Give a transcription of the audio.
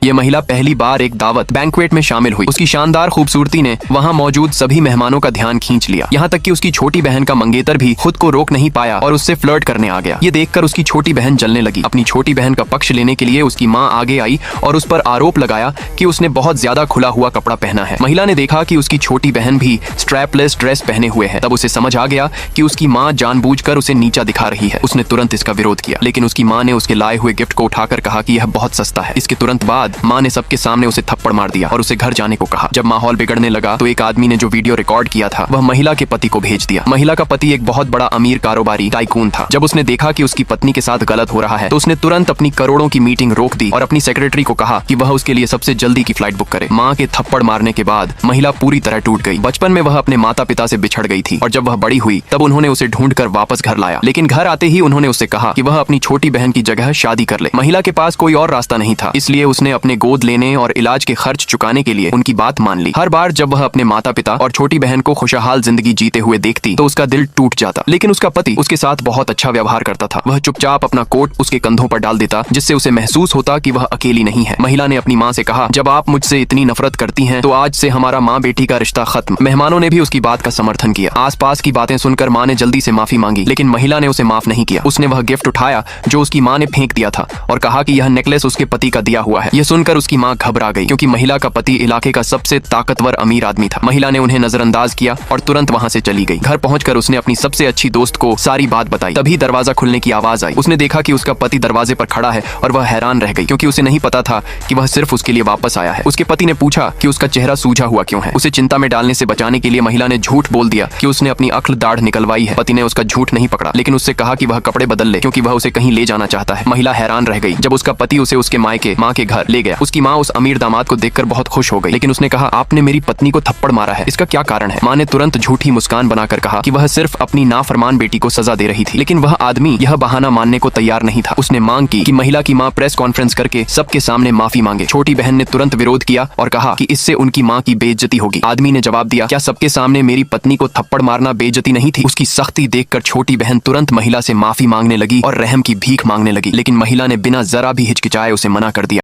ये महिला पहली बार एक दावत बैंक्वेट में शामिल हुई। उसकी शानदार खूबसूरती ने वहाँ मौजूद सभी मेहमानों का ध्यान खींच लिया। यहाँ तक कि उसकी छोटी बहन का मंगेतर भी खुद को रोक नहीं पाया और उससे फ्लर्ट करने आ गया। ये देखकर उसकी छोटी बहन जलने लगी। अपनी छोटी बहन का पक्ष लेने के लिए उसकी माँ आगे आई और उस पर आरोप लगाया कि उसने बहुत ज्यादा खुला हुआ कपड़ा पहना है। महिला ने देखा कि उसकी छोटी बहन भी स्ट्रैपलेस ड्रेस पहने हुए है। तब उसे समझ आ गया कि उसकी माँ जानबूझकर उसे नीचा दिखा रही है। उसने तुरंत इसका विरोध किया, लेकिन उसकी माँ ने उसके लाए हुए गिफ्ट को उठाकर कहा कि यह बहुत सस्ता है। इसके तुरंत बाद माँ ने सबके सामने उसे थप्पड़ मार दिया और उसे घर जाने को कहा। जब माहौल बिगड़ने लगा तो एक आदमी ने जो वीडियो रिकॉर्ड किया था वह महिला के पति को भेज दिया। महिला का पति एक बहुत बड़ा अमीर कारोबारी टाइकून था। जब उसने देखा कि उसकी पत्नी के साथ गलत हो रहा है तो उसने तुरंत अपनी करोड़ों की मीटिंग रोक दी और अपनी सेक्रेटरी को कहा कि वह उसके लिए सबसे जल्दी की फ्लाइट बुक करे। माँ के थप्पड़ मारने के बाद महिला पूरी तरह टूट गई। बचपन में वह अपने माता पिता से बिछड़ गई थी और जब वह बड़ी हुई तब उन्होंने उसे ढूंढकर वापस घर लाया। लेकिन घर आते ही उन्होंने उससे कहा कि वह अपनी छोटी बहन की जगह शादी कर ले। महिला के पास कोई और रास्ता नहीं था, इसलिए उसने अपने गोद लेने और इलाज के खर्च चुकाने के लिए उनकी बात मान ली। हर बार जब वह अपने माता पिता और छोटी बहन को खुशहाल जिंदगी जीते हुए देखती तो उसका दिल टूट जाता। लेकिन उसका पति उसके साथ बहुत अच्छा व्यवहार करता था। वह चुपचाप अपना कोट उसके कंधों पर डाल देता, जिससे उसे महसूस होता कि वह अकेली नहीं है। महिला ने अपनी माँ से कहा, जब आप मुझसे इतनी नफरत करती हैं तो आज से हमारा माँ बेटी का रिश्ता खत्म। मेहमानों ने भी उसकी बात का समर्थन किया। आसपास की बातें सुनकर माँ ने जल्दी से माफी मांगी, लेकिन महिला ने उसे माफ नहीं किया। उसने वह गिफ्ट उठाया जो उसकी माँ ने फेंक दिया था और कहा कि यह नेकलेस उसके पति का दिया हुआ है। यह सुनकर उसकी माँ घबरा गई, क्योंकि महिला का पति इलाके का सबसे ताकतवर अमीर आदमी था। महिला ने उन्हें नजरअंदाज किया और तुरंत वहाँ से चली गई। घर पहुंचकर उसने अपनी सबसे अच्छी दोस्त को सारी बात बताई। तभी दरवाजा खुलने की आवाज आई। उसने देखा कि उसका पति दरवाजे पर खड़ा है और वह हैरान रह गई, क्योंकि उसे नहीं पता था कि वह सिर्फ उसके लिए वापस आया है। उसके पति ने पूछा कि उसका चेहरा सूझा हुआ क्यों है। उसे चिंता में डालने से बचाने के लिए महिला ने झूठ बोल दिया कि उसने अपनी अक्ल दाढ़ निकलवाई है। पति ने उसका झूठ नहीं पकड़ा, लेकिन उससे कहा कि वह कपड़े बदल ले, क्योंकि वह उसे कहीं ले जाना चाहता है। महिला हैरान रह गई जब उसका पति उसे उसके मायके माँ के घर ले गया। उसकी माँ उस अमीर दामाद को देखकर बहुत खुश हो गई, लेकिन उसने कहा, आपने मेरी पत्नी को थप्पड़ मारा है, इसका क्या कारण है? माँ ने तुरंत झूठी मुस्कान बनाकर कहा कि वह सिर्फ अपनी नाफरमान बेटी को सजा दे रही थी। लेकिन वह आदमी यह बहाना मानने को तैयार नहीं था। उसने मांग की कि महिला की माँ प्रेस कॉन्फ्रेंस करके सबके सामने माफी मांगे। छोटी बहन ने तुरंत विरोध किया और कहा कि इससे उनकी माँ की बेइज्जती होगी। आदमी ने जवाब दिया, क्या सबके सामने मेरी पत्नी को थप्पड़ मारना बेइज्जती नहीं थी? उसकी सख्ती देखकर छोटी बहन तुरंत महिला से माफी मांगने लगी और रहम की भीख मांगने लगी, लेकिन महिला ने बिना जरा भी हिचकिचाए उसे मना कर दिया।